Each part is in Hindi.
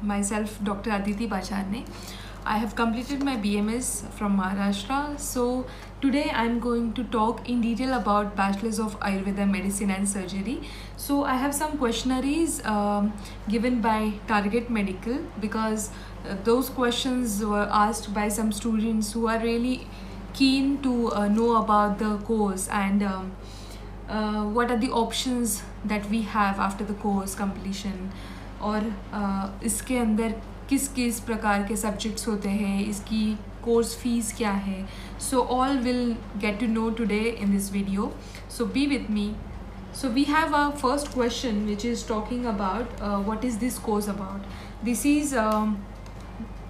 myself Dr. Aditi Bacharne. I have completed my BMS from Maharashtra. So today I'm going to talk in detail about Bachelors of Ayurveda Medicine and Surgery. So I have some questionnaires given by Target Medical because those questions were asked by some students who are really keen to know about the course and what are the options that we have after the course completion और इसके अंदर किस किस प्रकार के सब्जेक्ट्स होते हैं, इसकी कोर्स फीस क्या है. So all will get to know today in this video, so be with me. So we have our first question, which is talking about what is this course about. This is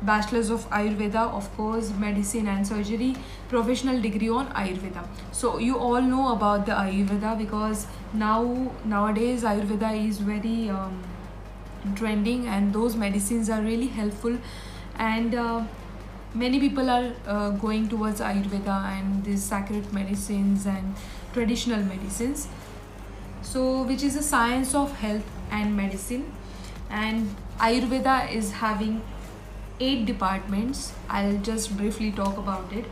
Bachelors of Ayurveda, of course, Medicine and Surgery, professional degree on Ayurveda. So you all know about the Ayurveda because nowadays Ayurveda is very trending and those medicines are really helpful, and many people are going towards Ayurveda and these sacred medicines and traditional medicines. So which is a science of health and medicine, and Ayurveda is having 8 departments. I'll just briefly talk about it.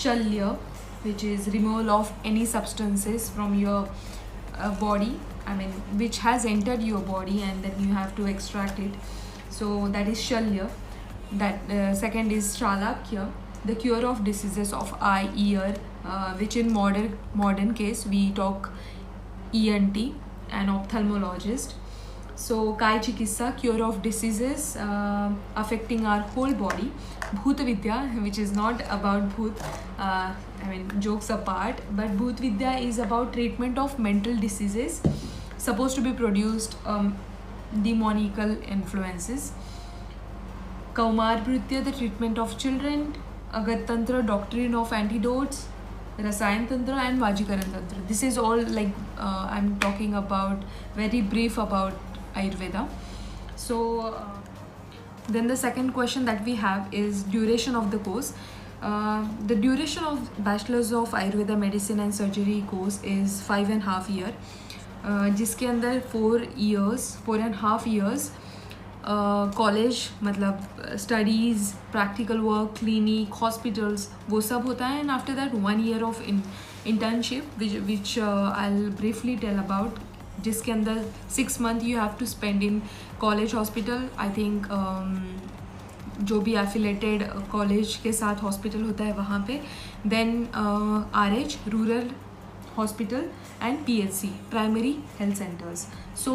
Shalya, which is removal of any substances from your body, which has entered your body and then you have to extract it. So that is Shalya. That second is Shalakya, the cure of diseases of eye, ear, which in modern case we talk ENT, an ophthalmologist. So Kai Chikitsa, cure of diseases affecting our whole body. Bhoot Vidya, which is not about Bhoot, jokes apart, but Bhoot Vidya is about treatment of mental diseases supposed to be produced demonical influences. Kaumar Bhritya, the treatment of children. Agat Tantra, doctrine of antidotes. Rasayan Tantra and Vajikaran Tantra. This is all I'm talking about very brief about Ayurveda. So then the second question that we have is duration of the course. The duration of Bachelors of Ayurveda Medicine and Surgery course is 5.5 years, जिसके अंदर 4.5 years कॉलेज मतलब studies, practical work, clinic, hospitals, वो सब होता है. And after that 1 year of internship which I will briefly tell about, जिसके अंदर 6 months you have to spend in college hospital. I think जो भी एफिलेटेड कॉलेज के साथ हॉस्पिटल होता है वहाँ पे. Then RH rural hospital and PHC, primary health centers. So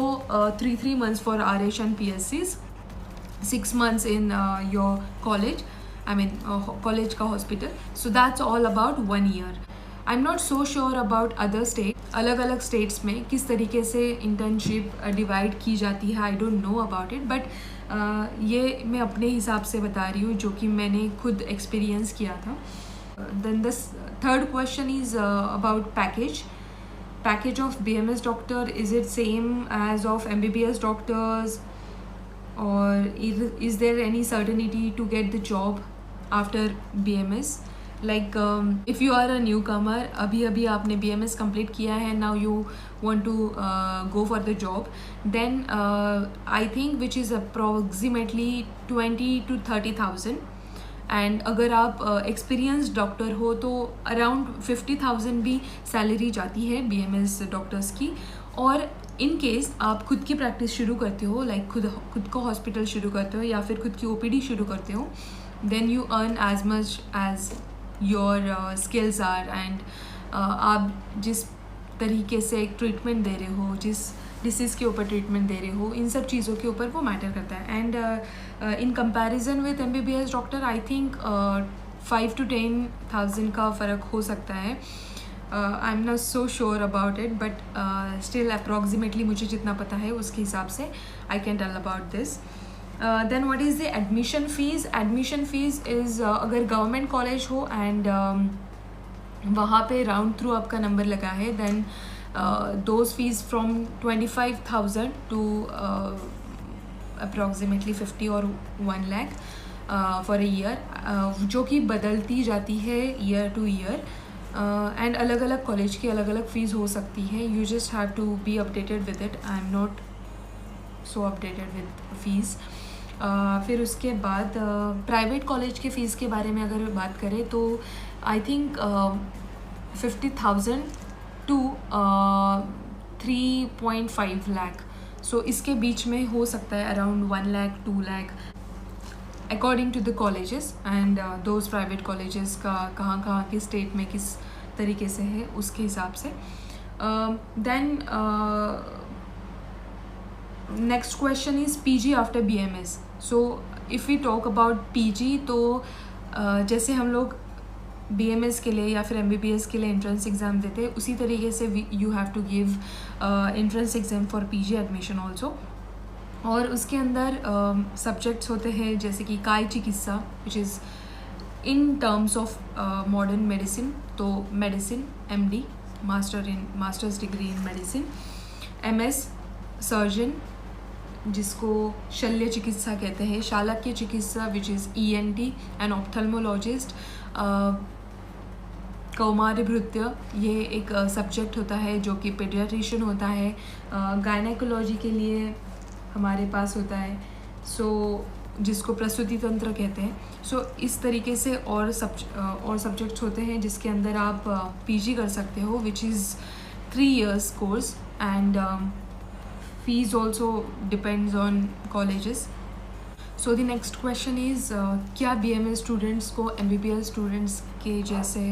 3 months for RH and PHCs, 6 months in your college, college ka hospital. So that's all about 1 year. I'm not so sure about other states. अलग अलग states में किस तरीके से internship divide की जाती है, I don't know about it, but ये मैं अपने हिसाब से बता रही हूँ जो कि मैंने खुद experience किया था. Then the third question is about package of BMS doctor. Is it same as of MBBS doctors, or is there any certainty to get the job after BMS? Like if you are a newcomer, अभी आपने BMS complete किया है, now you want to go for the job, then I think which is approximately 20 to 30,000. And अगर आप एक्सपीरियंस डॉक्टर हो तो अराउंड 50,000 भी सैलरी जाती है BMS डॉक्टर्स की. और इन केस आप खुद की प्रैक्टिस शुरू करते हो, लाइक खुद को हॉस्पिटल शुरू करते हो या फिर खुद की OPD शुरू करते हो, then you earn as much as your skills are. And आप जिस तरीके से एक ट्रीटमेंट दे रहे हो, जिस डिसीज़ के ऊपर ट्रीटमेंट दे रहे हो, इन सब चीज़ों के ऊपर वो मैटर करता है. And in comparison with MBBS doctor I think 5 to 10,000 का फ़र्क हो सकता है. I am not so sure about it, but still approximately मुझे जितना पता है उसके हिसाब से I can tell about this. Then what is the admission fees? Admission fees is अगर गवर्नमेंट कॉलेज हो एंड वहाँ पे राउंड थ्रू आपका नंबर लगा है, then those fees from 25,000 to approximately 50 or 1 lakh for a year, जो कि बदलती जाती है year to year. एंड अलग अलग कॉलेज की अलग अलग फ़ीस हो सकती है. You just have to be updated with it. I am not so updated with fees. फिर उसके बाद प्राइवेट कॉलेज के फ़ीस के बारे में अगर बात करें तो आई थिंक 50,000 टू 3.5 लाख, सो इसके बीच में हो सकता है, around 1 lakh 2 lakh according to the colleges and those private colleges का कहाँ के स्टेट में किस तरीके से है उसके हिसाब से। Then next question is PG after BMS. So if we talk about PG तो जैसे हम लोग बीएमएस के लिए या फिर एमबीबीएस के लिए एंट्रेंस एग्ज़ाम देते हैं, उसी तरीके से you have to give entrance exam for PG admission also. और उसके अंदर सब्जेक्ट्स होते हैं जैसे कि काय चिकित्सा which is in terms of modern medicine, तो medicine MD masters degree in medicine, MS surgeon जिसको शल्य चिकित्सा कहते हैं, शालक्य चिकित्सा which is ENT and ophthalmologist, कौमार्य भृत्य ये एक सब्जेक्ट होता है जो कि पीडियाट्रिशियन होता है, गायनेकोलॉजी के लिए हमारे पास होता है जिसको प्रसूति तंत्र कहते हैं। सो इस तरीके से और सब्जेक्ट्स होते हैं जिसके अंदर आप पीजी कर सकते हो which is 3 years course and fees also depends on colleges. So the next question is क्या BMS स्टूडेंट्स को MBBS स्टूडेंट्स के जैसे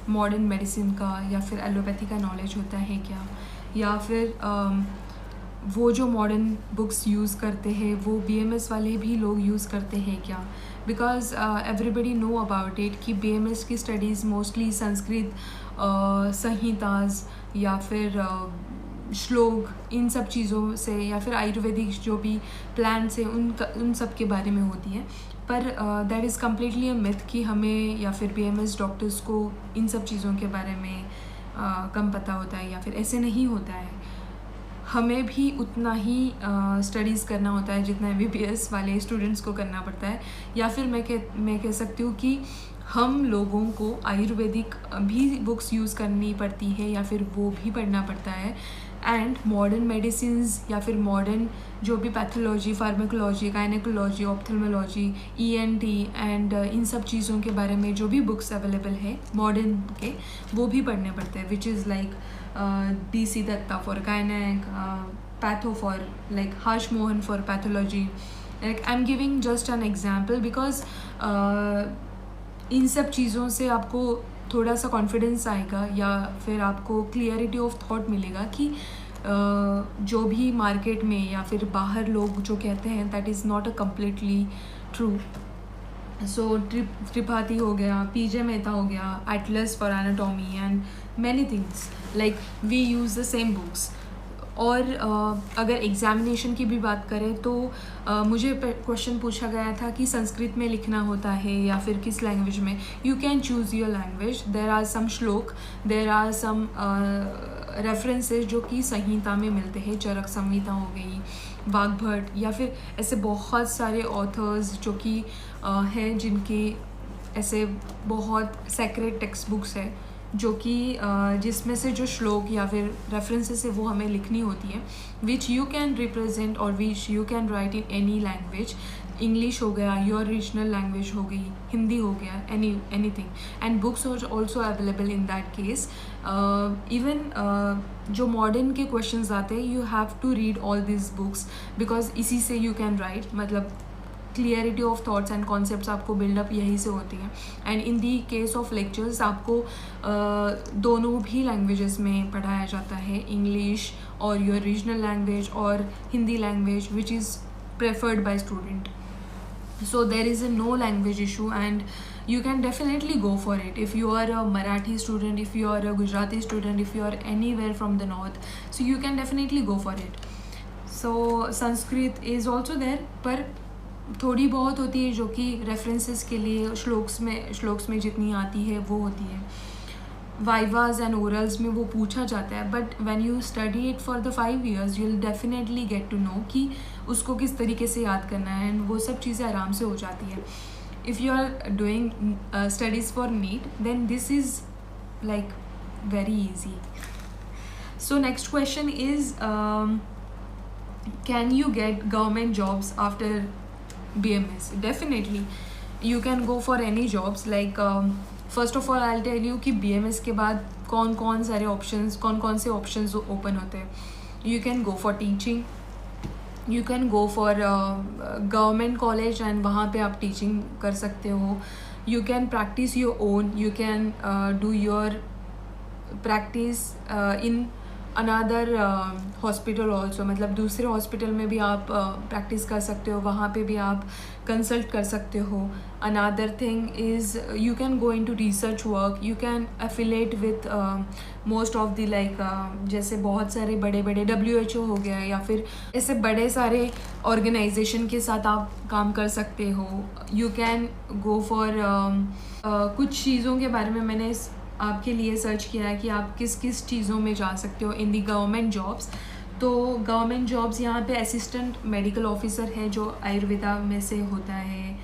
मॉडर्न मेडिसिन का या फिर एलोपैथी का नॉलेज होता है क्या, या फिर वो जो मॉडर्न बुक्स यूज़ करते हैं वो BMS वाले भी लोग यूज़ करते हैं क्या, because everybody know about it कि BMS की स्टडीज़ मोस्टली संस्कृत संहिताज या फिर श्लोक इन सब चीज़ों से या फिर आयुर्वेदिक जो भी प्लांट्स हैं उन सब के बारे में होती है। पर that is completely a myth कि हमें या फिर BMS डॉक्टर्स को इन सब चीज़ों के बारे में कम पता होता है या फिर ऐसे नहीं होता है। हमें भी उतना ही स्टडीज़ करना होता है जितना MBBS वाले स्टूडेंट्स को करना पड़ता है, या फिर मैं कह सकती हूँ कि हम लोगों को आयुर्वेदिक भी बुक्स यूज़ करनी पड़ती है या फिर वो भी पढ़ना पड़ता है, एंड मॉडर्न मेडिसिन्स या फिर मॉडर्न जो भी pathology, pharmacology, gynaecology, ophthalmology, ENT and in सब चीज़ों के बारे में जो भी बुक्स अवेलेबल है मॉडर्न के वो भी पढ़ने पड़ते हैं, which is like DC Dutta for gynaec, patho for like Harsh Mohan for pathology. Like I am giving just an example because इन सब चीज़ों से आपको थोड़ा सा कॉन्फिडेंस आएगा या फिर आपको क्लियरिटी ऑफ थॉट मिलेगा कि जो भी मार्केट में या फिर बाहर लोग जो कहते हैं that is not a completely true. So Tripathi हो गया, PJ मेहता हो गया, atlas for anatomy and many things, like we use the same books. और अगर एग्ज़ामिनेशन की भी बात करें तो मुझे क्वेश्चन पूछा गया था कि संस्कृत में लिखना होता है या फिर किस लैंग्वेज में। You can choose your language, there are some shlok, there are some references जो कि संहिता में मिलते हैं, चरक संहिता हो गई, वाग्भट, या फिर ऐसे बहुत सारे ऑथर्स जो कि हैं जिनकी ऐसे बहुत सेक्रेट टेक्स्ट बुक्स है जो कि जिसमें से जो श्लोक या फिर रेफरेंसेस है वो हमें लिखनी होती है, विच यू कैन रिप्रेजेंट और which you can right in any language. English हो गया, योर रीजनल लैंग्वेज हो गई, हिंदी हो गया, anything, and books are also available in that case. Even जो मॉडर्न के क्वेश्चंस आते हैं, you have to read all this books because इसी से यू कैन राइट, मतलब clarity of thoughts and concepts आपको बिल्डअप यहीं से होती है। And in the case of lectures आपको दोनों भी लैंग्वेजेस में पढ़ाया जाता है, इंग्लिश और योर रीजनल लैंग्वेज और Hindi language which is preferred bye student. So there is a no language issue and you can definitely go for it if you are a Marathi student, if you are a Gujarati student, if you are anywhere from the north, so you can definitely go for it. So Sanskrit is also there, पर थोड़ी बहुत होती है जो कि रेफरेंसेस के लिए श्लोक्स में जितनी आती है वो होती है। वाइवाज एंड ओरल्स में वो पूछा जाता है, but when you study it for the 5 years you will definitely get to know कि उसको किस तरीके से याद करना है, एंड वो सब चीज़ें आराम से हो जाती है। If you are doing studies for NEET then this is like very easy. So next question is can you get government jobs after BMS? Definitely, you can go for any jobs. Like first of all, I'll tell you कि BMS के बाद कौन कौन से options open होते हैं. You can go for teaching. You can go for government college and वहाँ पे आप teaching कर सकते हो. You can practice your own. You can do your practice in another hospital also, मतलब दूसरे हॉस्पिटल में भी आप प्रैक्टिस कर सकते हो, वहाँ पे भी आप कंसल्ट कर सकते हो. Another thing is you can go into research work. You can affiliate with most of the like जैसे बहुत सारे बड़े बड़े WHO हो गया, या फिर ऐसे बड़े सारे ऑर्गेनाइजेशन के साथ आप काम कर सकते हो. यू कैन गो फॉर कुछ चीज़ों के बारे में मैंने आपके लिए सर्च किया है कि आप किस किस चीज़ों में जा सकते हो इन दी गवर्नमेंट जॉब्स. तो गवर्नमेंट जॉब्स यहाँ पे असिस्टेंट मेडिकल ऑफिसर है जो आयुर्वेदा में से होता है.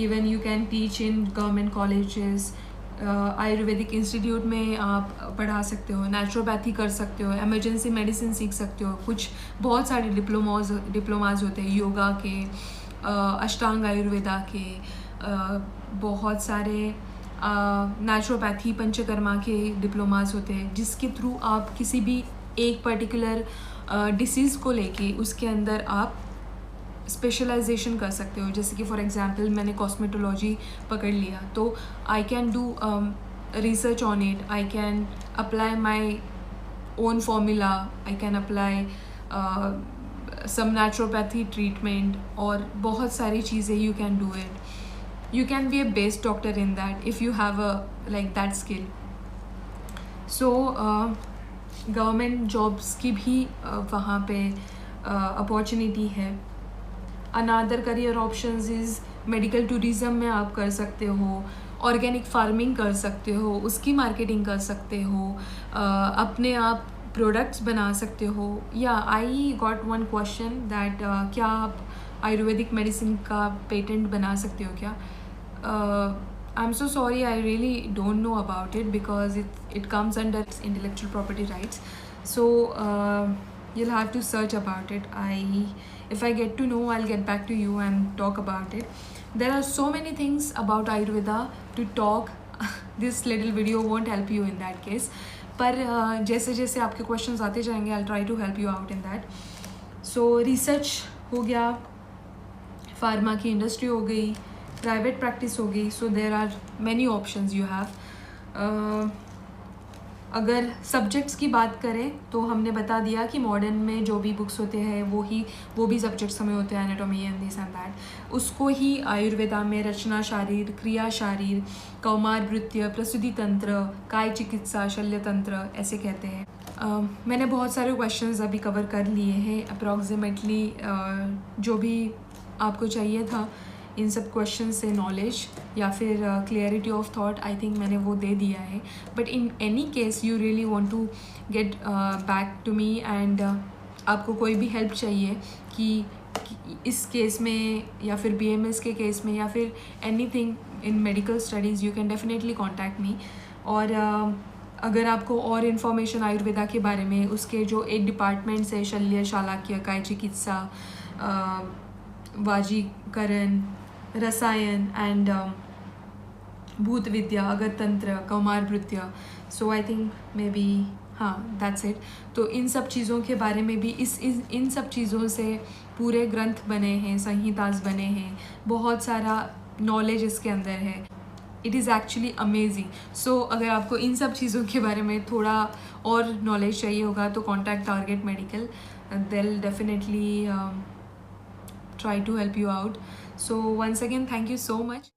Even you can teach in government colleges. Ayurvedic institute में आप पढ़ा सकते हो, नेचुरोपैथी कर सकते हो, एमरजेंसी मेडिसिन सीख सकते हो. कुछ बहुत सारे डिप्लोमाज होते हैं योगा के, अष्टांग आयुर्वेदा के, बहुत सारे नेचुरोपैथी पंचकर्मा के डिप्लोमास होते हैं, जिसके थ्रू आप किसी भी एक पर्टिकुलर डिसीज़ को लेके उसके अंदर आप स्पेशलाइजेशन कर सकते हो. जैसे कि फॉर एग्जांपल मैंने कॉस्मेटोलॉजी पकड़ लिया, तो I can do research on it. I can apply my own formula. I can apply some naturopathy treatment और बहुत सारी चीज़ें. You can do it. You can be a best doctor in that if you have a like that skill. So government jobs की भी वहाँ पे opportunity है. Another career options is medical tourism में आप कर सकते हो, organic farming कर सकते हो, उसकी marketing कर सकते हो, अपने आप products बना सकते हो. Yeah, I got one question that क्या आप आयुर्वेदिक मेडिसिन का पेटेंट बना सकते हो क्या? I'm so sorry, I really don't know about it because it comes under intellectual property rights. So you'll have to search about it. If I get to know, I'll get back to you and talk about it. There are so many things about Ayurveda to talk. This little video won't help you in that case. पर जैसे जैसे आपके questions आते जाएंगे, I'll try to help you out in that. So research हो गया, फार्मा की इंडस्ट्री हो गई, प्राइवेट प्रैक्टिस हो गई. So there are many options you have. अगर सब्जेक्ट्स की बात करें तो हमने बता दिया कि मॉडर्न में जो भी बुक्स होते हैं वो भी सब्जेक्ट्स हमें होते हैं, anatomy and this and that. उसको ही आयुर्वेदा में रचना शारीर, क्रिया शारीर, कौमार वृत्य, प्रसूति तंत्र, काय चिकित्सा, शल्य तंत्र ऐसे कहते हैं. मैंने बहुत सारे क्वेश्चंस अभी कवर कर लिए हैं. अप्रॉक्सीमेटली जो भी आपको चाहिए था इन सब क्वेश्चन से नॉलेज या फिर clarity of thought, I think मैंने वो दे दिया है. But in any case you really want to get back to me and आपको कोई भी हेल्प चाहिए कि इस केस में या फिर BMS के केस में या फिर anything in medical studies, you can definitely contact me. और अगर आपको और इन्फॉर्मेशन आयुर्वेदा के बारे में, उसके जो 8 डिपार्टमेंट्स है, शल्य, शालाक्य, काय चिकित्सा, वाजीकरण, रसायन एंड भूत विद्या, अगर तंत्र, कौमार वृत्य, सो आई थिंक मे बी हाँ दैट्स इट. तो इन सब चीज़ों के बारे में भी इन सब चीज़ों से पूरे ग्रंथ बने हैं, संहितास बने हैं, बहुत सारा नॉलेज इसके अंदर है. It is actually amazing. So अगर आपको इन सब चीज़ों के बारे में थोड़ा और नॉलेज चाहिए होगा तो contact target medical. They will definitely try to help you out. So once again, thank you so much.